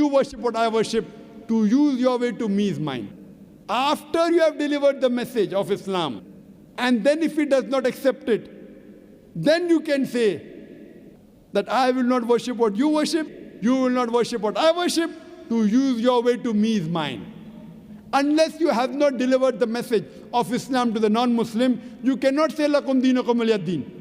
worship what I worship. To use your way to me is mine. After you have delivered the message of Islam, and then if he does not accept it, then you can say that I will not worship what you worship, you will not worship what I worship, to use your way to me is mine. Unless you have not delivered the message of Islam to the non-Muslim, you cannot say lakum deenukum waliya deen.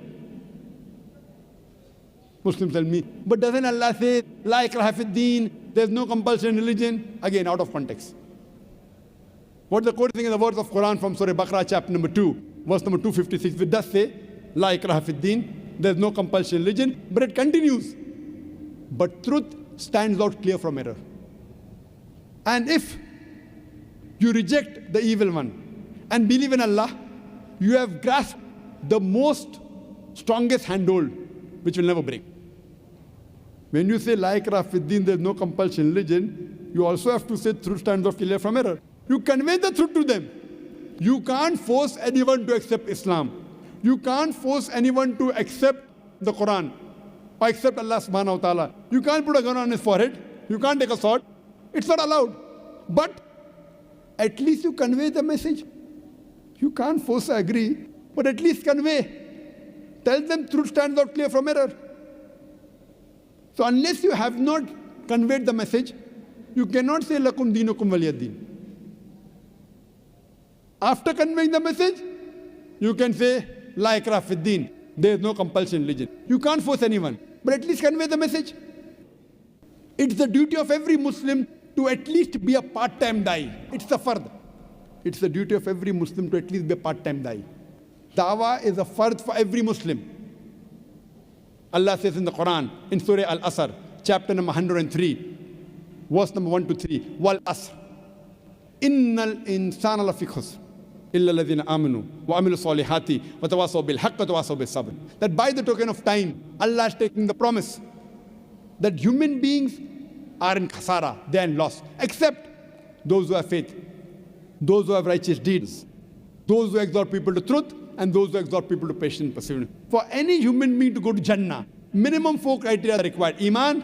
Muslims tell me, but doesn't Allah say, la ikraha fid deen, there's no compulsion in religion? Again, out of context. What the quoting in the words of Quran from Surah Baqarah, chapter number 2, verse number 256, it does say, la ikraha fid deen, there's no compulsion in religion, but it continues. But truth stands out clear from error. And if you reject the evil one and believe in Allah, you have grasped the most strongest handhold which will never break. When you say la ikraha fid deen, there's no compulsion in religion, you also have to say truth stands out clear from error. You convey the truth to them. You can't force anyone to accept Islam. You can't force anyone to accept the Quran or accept Allah subhanahu wa ta'ala. You can't put a gun on his forehead. You can't take a sword. It's not allowed. But at least you convey the message. You can't force agree, but at least convey. Tell them truth stands out clear from error. So unless you have not conveyed the message, you cannot say lakum deenukum waliya deen. After conveying the message, you can say la ikraha fid deen. There is no compulsion in religion. You can't force anyone, but at least convey the message. It's the duty of every Muslim to at least be a part-time da'i. It's the fard. It's the duty of every Muslim to at least be a part-time da'i. Dawah is a fard for every Muslim. Allah says in the Quran, in Surah Al-Asr, chapter number 103, verse number 1 to 3, Wal Asr. Innal insana lafi khusr. Illa alladhina amanu wa amilu salihati wa tawasaw bil haqq wa tawasaw bis sabr. That by the token of time, Allah is taking the promise that human beings are in khasara, they are in loss, except those who have faith, those who have righteous deeds, those who exhort people to truth, and those who exhort people to patience and perseverance. For any human being to go to Jannah, minimum 4 criteria are required. Iman,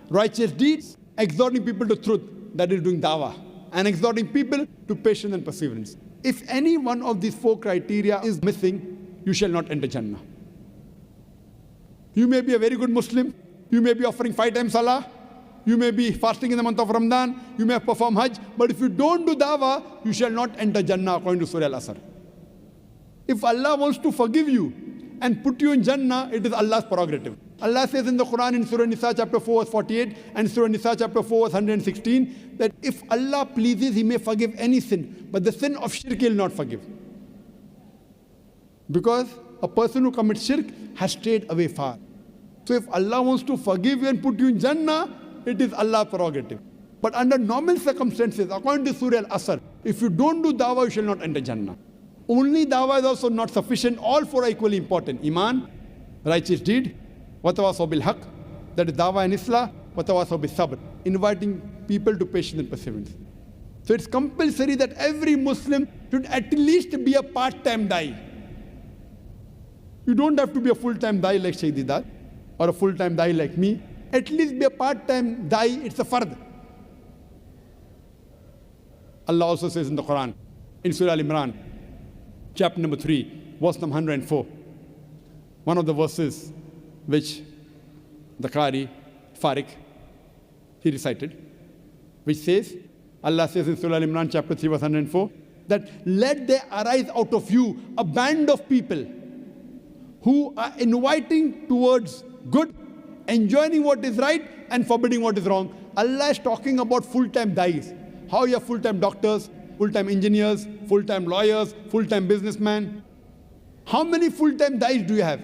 righteous deeds, exhorting people to truth, that is doing dawah, and exhorting people to patience and perseverance. If any one of these 4 criteria is missing, you shall not enter Jannah. You may be a very good Muslim, you may be offering 5 times salah, you may be fasting in the month of Ramadan, you may perform Hajj, but if you don't do dawah, you shall not enter Jannah according to Surah Al-Asr. If Allah wants to forgive you and put you in Jannah, it is Allah's prerogative. Allah says in the Quran in Surah Nisa chapter 4 verse 48 and Surah Nisa chapter 4 verse 116 that if Allah pleases, He may forgive any sin, but the sin of shirk He will not forgive. Because a person who commits shirk has strayed away far. So if Allah wants to forgive you and put you in Jannah, it is Allah's prerogative. But under normal circumstances, according to Surah Al-Asr, if you don't do dawah, you shall not enter Jannah. Only dawah is also not sufficient. All 4 are equally important. Iman, righteous deed, wa tawasaw bil haqq, that is dawah and islah, wa tawasaw bis sabr, inviting people to patience and perseverance. So it's compulsory that every Muslim should at least be a part-time da'i. You don't have to be a full-time da'i like Shaykh Deedat or a full-time da'i like me. At least be a part-time da'i, it's a fard. Allah also says in the Quran, in Surah Al-Imran, chapter number 3, verse number 104, one of the verses which the Qari, Farik, he recited, which says, Allah says in Surah Al-Imran chapter 3 verse 104, that let there arise out of you a band of people who are inviting towards good, enjoining what is right and forbidding what is wrong. Allah is talking about full-time da'is. How you have full-time doctors, full-time engineers, full-time lawyers, full-time businessmen. How many full-time da'is do you have?